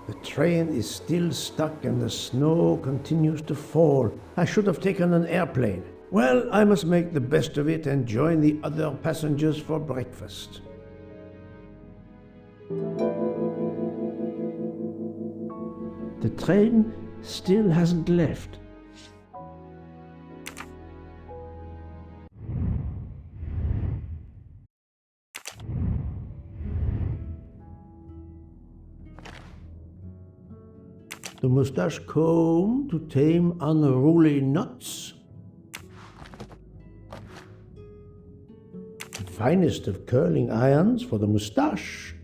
The train is still stuck and the snow continues to fall. I should have taken an airplane. Well, I must make the best of it and join the other passengers for breakfast. The train still hasn't left. The mustache comb to tame unruly knots. The finest of curling irons for the mustache.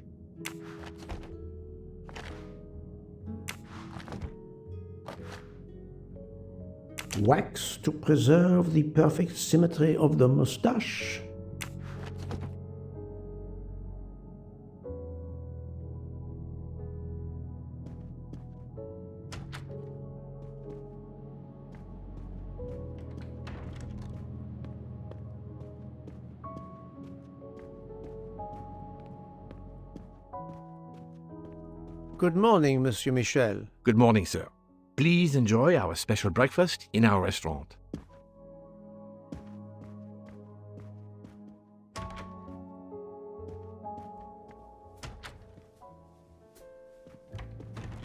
Wax to preserve the perfect symmetry of the mustache. Good morning, Monsieur Michel. Good morning, sir. Please enjoy our special breakfast in our restaurant.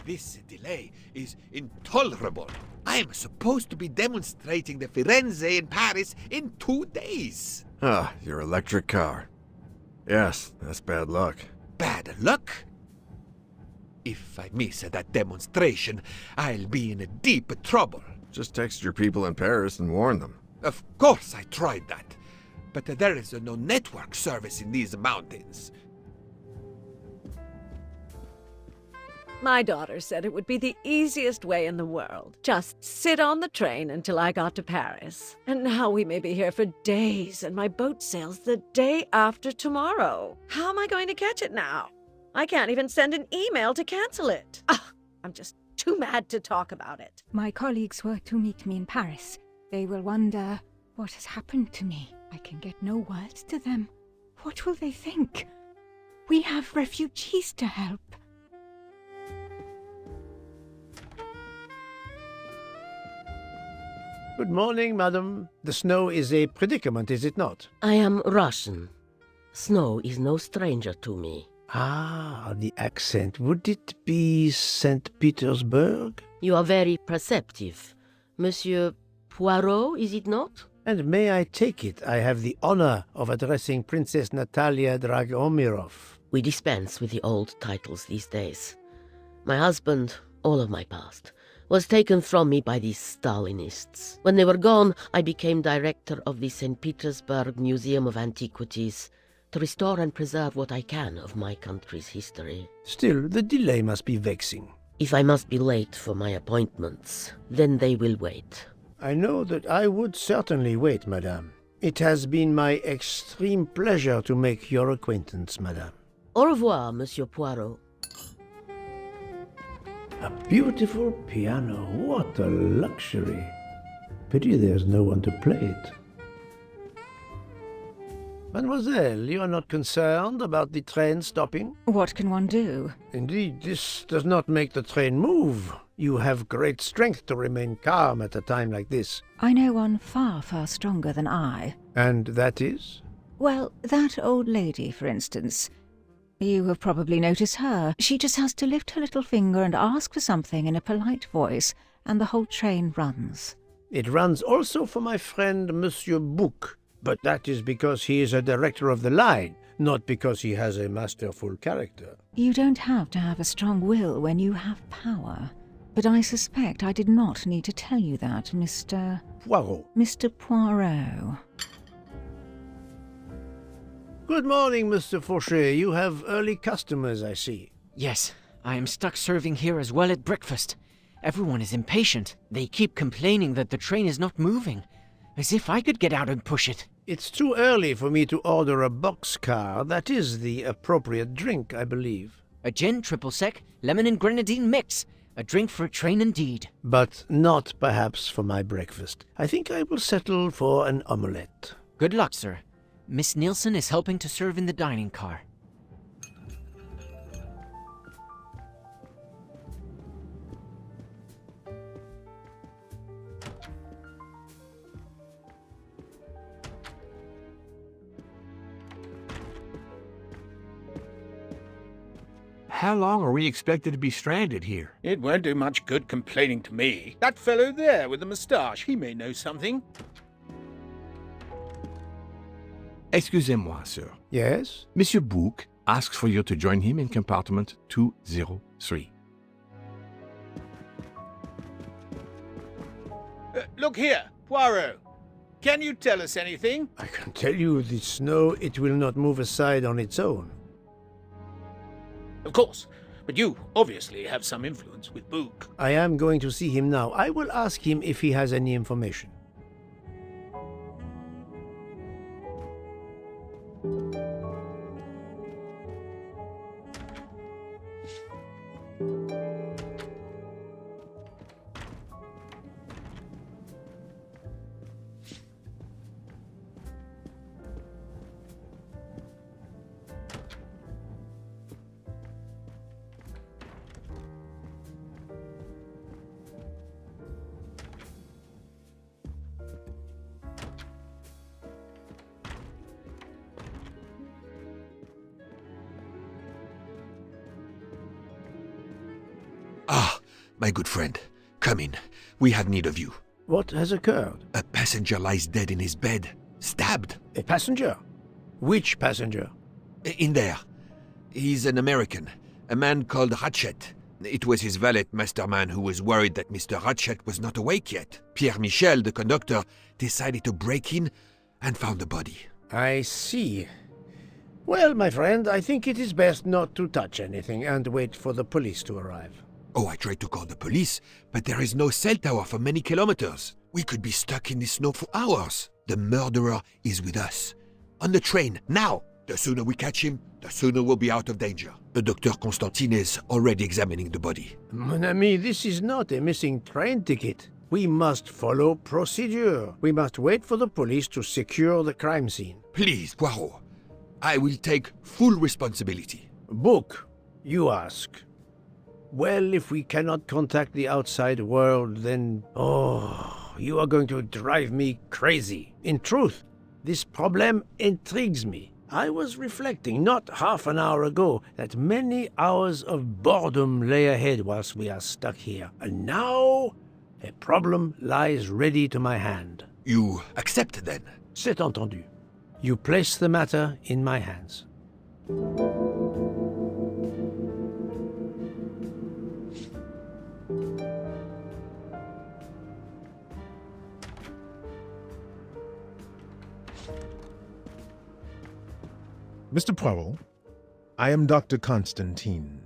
This delay is intolerable. I am supposed to be demonstrating the Firenze in Paris in 2 days. Ah, your electric car. Yes, that's bad luck. Bad luck? If I miss that demonstration, I'll be in deep trouble. Just text your people in Paris and warn them. Of course I tried that, but there is no network service in these mountains. My daughter said it would be the easiest way in the world. Just sit on the train until I got to Paris. And now we may be here for days, and my boat sails the day after tomorrow. How am I going to catch it now? I can't even send an email to cancel it. I'm just too mad to talk about it. My colleagues were to meet me in Paris. They will wonder what has happened to me. I can get no words to them. What will they think? We have refugees to help. Good morning, madam. The snow is a predicament, is it not? I am Russian. Snow is no stranger to me. Ah, the accent. Would it be St. Petersburg? You are very perceptive. Monsieur Poirot, is it not? And may I take it I have the honor of addressing Princess Natalia Dragomirov? We dispense with the old titles these days. My husband, all of my past, was taken from me by these Stalinists. When they were gone, I became director of the St. Petersburg Museum of Antiquities, to restore and preserve what I can of my country's history. Still, the delay must be vexing. If I must be late for my appointments, then they will wait. I know that I would certainly wait, madame. It has been my extreme pleasure to make your acquaintance, madame. Au revoir, Monsieur Poirot. A beautiful piano. What a luxury. Pity there's no one to play it. Mademoiselle, you are not concerned about the train stopping? What can one do? Indeed, this does not make the train move. You have great strength to remain calm at a time like this. I know one far, far stronger than I. And that is? Well, that old lady, for instance. You have probably noticed her. She just has to lift her little finger and ask for something in a polite voice, and the whole train runs. It runs also for my friend Monsieur Bouc, but that is because he is a director of the line, not because he has a masterful character. You don't have to have a strong will when you have power. But I suspect I did not need to tell you that, Mr. Poirot. Mr. Poirot. Good morning, Mr. Fauchet. You have early customers, I see. Yes, I am stuck serving here as well at breakfast. Everyone is impatient. They keep complaining that the train is not moving. As if I could get out and push it. It's too early for me to order a boxcar. That is the appropriate drink, I believe. A gin, triple sec, lemon and grenadine mix. A drink for a train indeed. But not perhaps for my breakfast. I think I will settle for an omelette. Good luck, sir. Miss Nielsen is helping to serve in the dining car. How long are we expected to be stranded here? It won't do much good complaining to me. That fellow there with the moustache, he may know something. Excusez-moi, sir. Yes? Monsieur Bouc asks for you to join him in compartment 203. Look here, Poirot. Can you tell us anything? I can tell you the snow, it will not move aside on its own. Of course, but you obviously have some influence with Book. I am going to see him now. I will ask him if he has any information. Ah, my good friend, come in. We have need of you. What has occurred? A passenger lies dead in his bed, stabbed. A passenger? Which passenger? In there. He's an American, a man called Ratchet. It was his valet masterman who was worried that Mr. Ratchet was not awake yet. Pierre Michel, the conductor, decided to break in and found the body. I see. Well, my friend, I think it is best not to touch anything and wait for the police to arrive. Oh, I tried to call the police, but there is no cell tower for many kilometers. We could be stuck in the snow for hours. The murderer is with us. On the train, now! The sooner we catch him, the sooner we'll be out of danger. Dr. Constantine is already examining the body. Mon ami, this is not a missing train ticket. We must follow procedure. We must wait for the police to secure the crime scene. Please, Poirot. I will take full responsibility. Book, you ask. Well, if we cannot contact the outside world, then... Oh, you are going to drive me crazy. In truth, this problem intrigues me. I was reflecting not half an hour ago that many hours of boredom lay ahead whilst we are stuck here. And now, a problem lies ready to my hand. You accept, then? C'est entendu. You place the matter in my hands. Mr. Poirot, I am Dr. Constantine.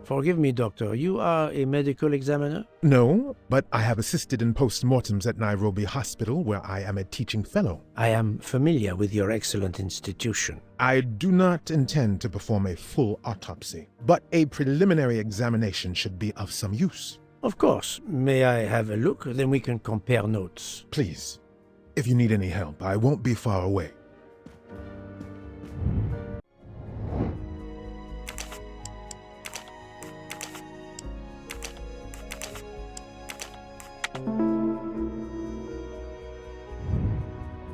Forgive me, Doctor. You are a medical examiner? No, but I have assisted in post-mortems at Nairobi Hospital, where I am a teaching fellow. I am familiar with your excellent institution. I do not intend to perform a full autopsy, but a preliminary examination should be of some use. Of course. May I have a look? Then we can compare notes. Please. If you need any help, I won't be far away.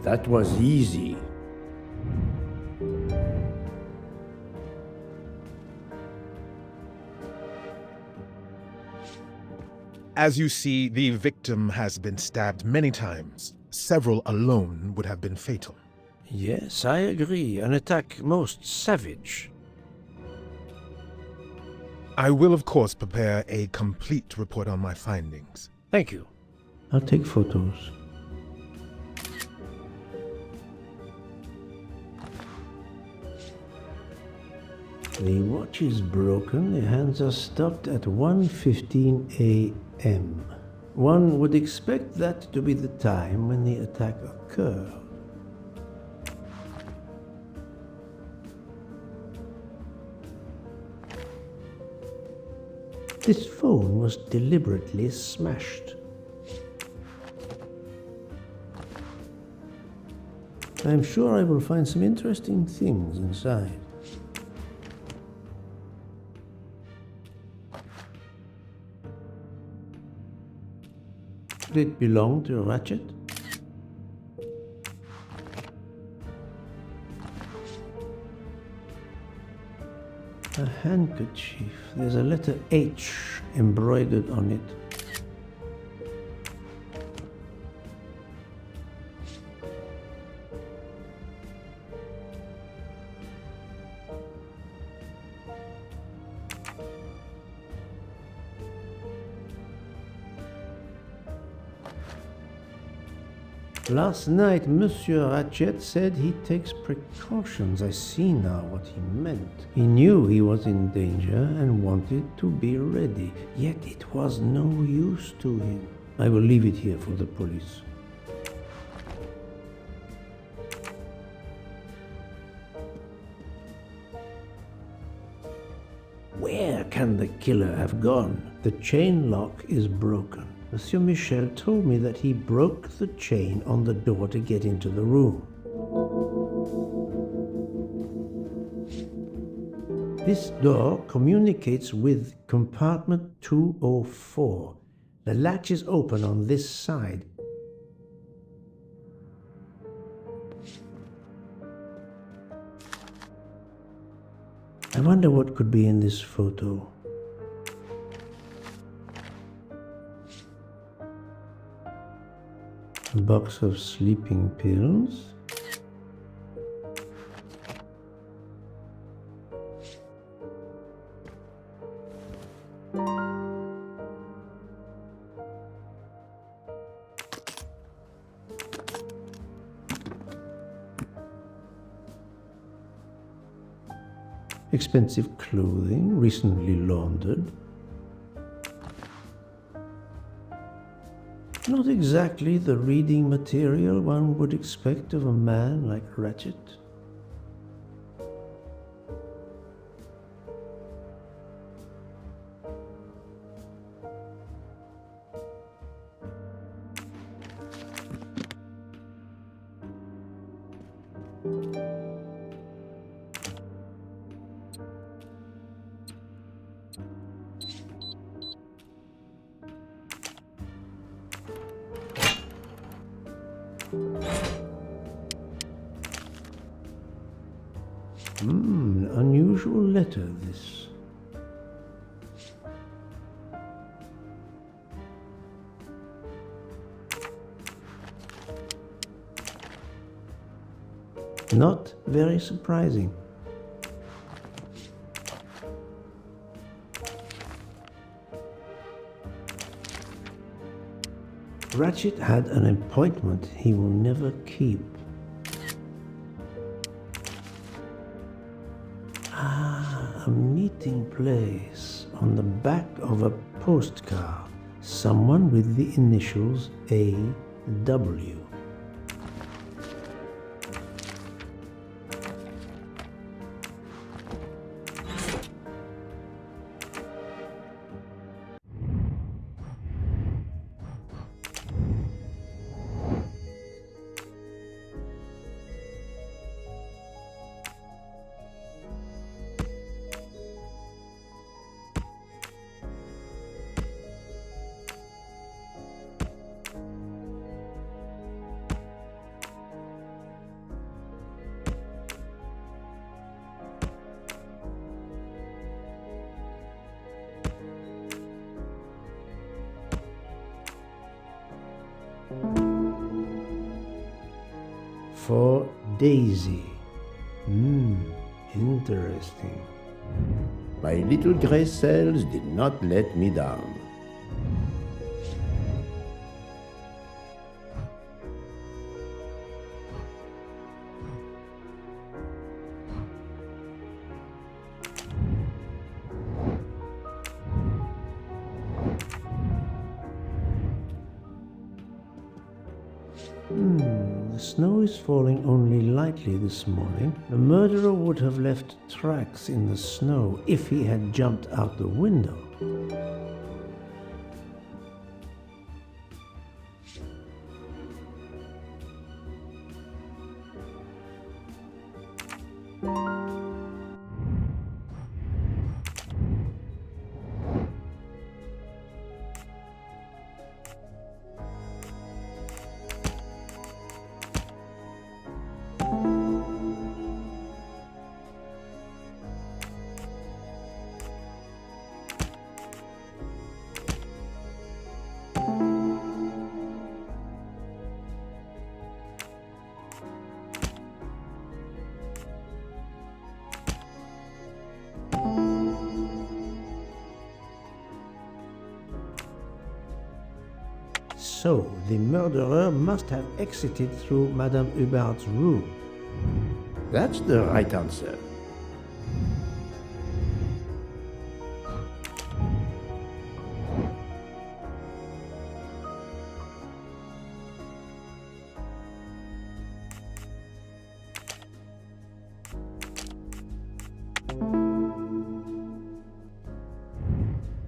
That was easy. As you see, the victim has been stabbed many times. Several alone would have been fatal. Yes, I agree. An attack most savage. I will, of course, prepare a complete report on my findings. Thank you. I'll take photos. The watch is broken. The hands are stopped at 1:15 a.m. One would expect that to be the time when the attack occurred. This phone was deliberately smashed. I'm sure I will find some interesting things inside. Did it belong to Ratchet? A handkerchief. There's a letter H embroidered on it. Last night, Monsieur Ratchet said he takes precautions. I see now what he meant. He knew he was in danger and wanted to be ready, yet it was no use to him. I will leave it here for the police. Where can the killer have gone? The chain lock is broken. Monsieur Michel told me that he broke the chain on the door to get into the room. This door communicates with compartment 204. The latch is open on this side. I wonder what could be in this photo. A box of sleeping pills. Expensive clothing, recently laundered. Not exactly the reading material one would expect of a man like Ratchet. An unusual letter, this. Not very surprising. Ratchet had an appointment he will never keep. A meeting place on the back of a postcard. Someone with the initials A.W. For Daisy. Interesting. My little gray cells did not let me down. The snow is falling only lightly this morning. The murderer would have left tracks in the snow if he had jumped out the window. So, the murderer must have exited through Madame Hubbard's room. That's the right answer.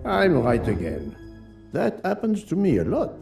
I'm right again. That happens to me a lot.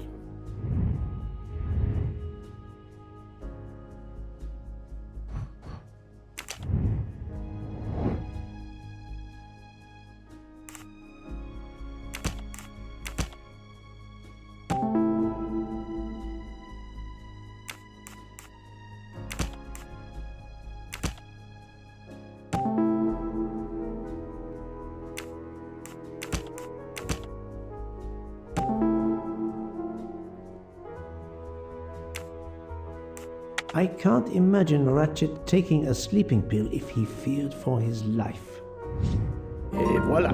I can't imagine Ratchet taking a sleeping pill if he feared for his life. Et voilà.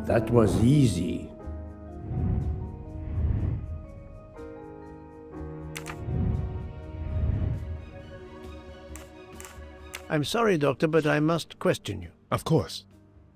That was easy. I'm sorry, Doctor, but I must question you. Of course.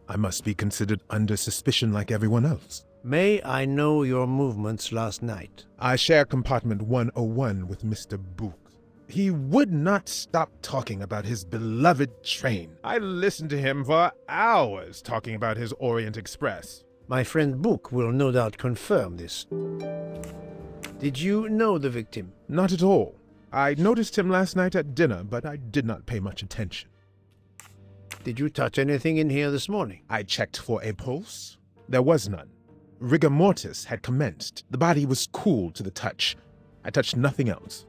I must be considered under suspicion like everyone else. May I know your movements last night? I share compartment 101 with Mr. Book. He would not stop talking about his beloved train. I listened to him for hours talking about his Orient Express. My friend Book will no doubt confirm this. Did you know the victim? Not at all. I noticed him last night at dinner, but I did not pay much attention. Did you touch anything in here this morning? I checked for a pulse. There was none. Rigor mortis had commenced. The body was cool to the touch. I touched nothing else.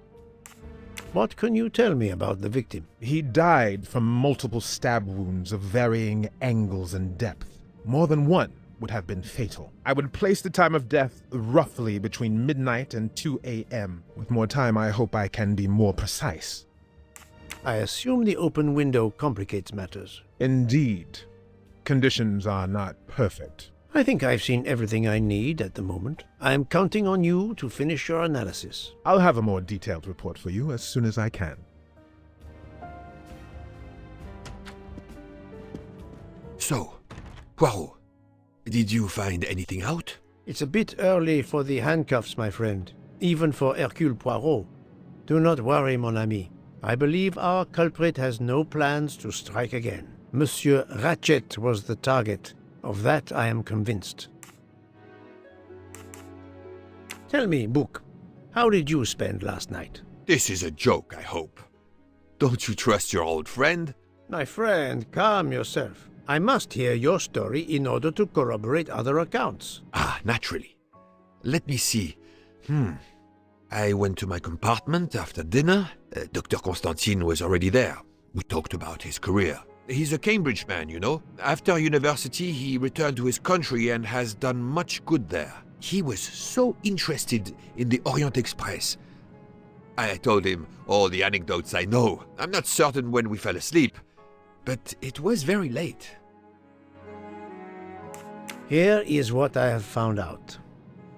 What can you tell me about the victim? He died from multiple stab wounds of varying angles and depth. More than one would have been fatal. I would place the time of death roughly between midnight and 2 a.m. With more time, I hope I can be more precise. I assume the open window complicates matters. Indeed. Conditions are not perfect. I think I've seen everything I need at the moment. I am counting on you to finish your analysis. I'll have a more detailed report for you as soon as I can. So, Poirot, did you find anything out? It's a bit early for the handcuffs, my friend. Even for Hercule Poirot. Do not worry, mon ami. I believe our culprit has no plans to strike again. Monsieur Ratchet was the target. Of that I am convinced. Tell me, Book, how did you spend last night? This is a joke, I hope. Don't you trust your old friend? My friend, calm yourself. I must hear your story in order to corroborate other accounts. Ah, naturally. Let me see. I went to my compartment after dinner. Dr. Constantine was already there. We talked about his career. He's a Cambridge man, you know. After university, he returned to his country and has done much good there. He was so interested in the Orient Express. I told him all the anecdotes I know. I'm not certain when we fell asleep, but it was very late. Here is what I have found out.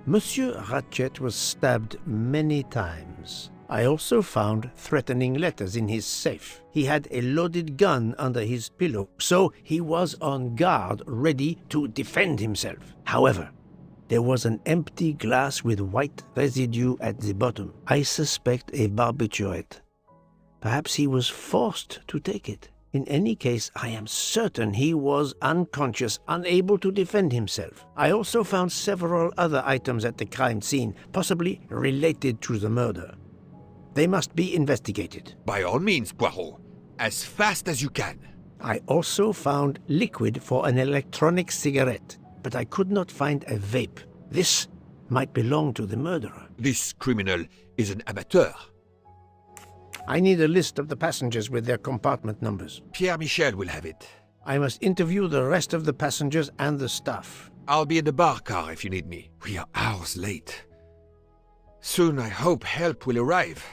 Monsieur Ratchet was stabbed many times. I also found threatening letters in his safe. He had a loaded gun under his pillow, so he was on guard, ready to defend himself. However, there was an empty glass with white residue at the bottom. I suspect a barbiturate. Perhaps he was forced to take it. In any case, I am certain he was unconscious, unable to defend himself. I also found several other items at the crime scene, possibly related to the murder. They must be investigated. By all means, Poirot. As fast as you can. I also found liquid for an electronic cigarette, but I could not find a vape. This might belong to the murderer. This criminal is an amateur. I need a list of the passengers with their compartment numbers. Pierre Michel will have it. I must interview the rest of the passengers and the staff. I'll be in the bar car if you need me. We are hours late. Soon I hope help will arrive.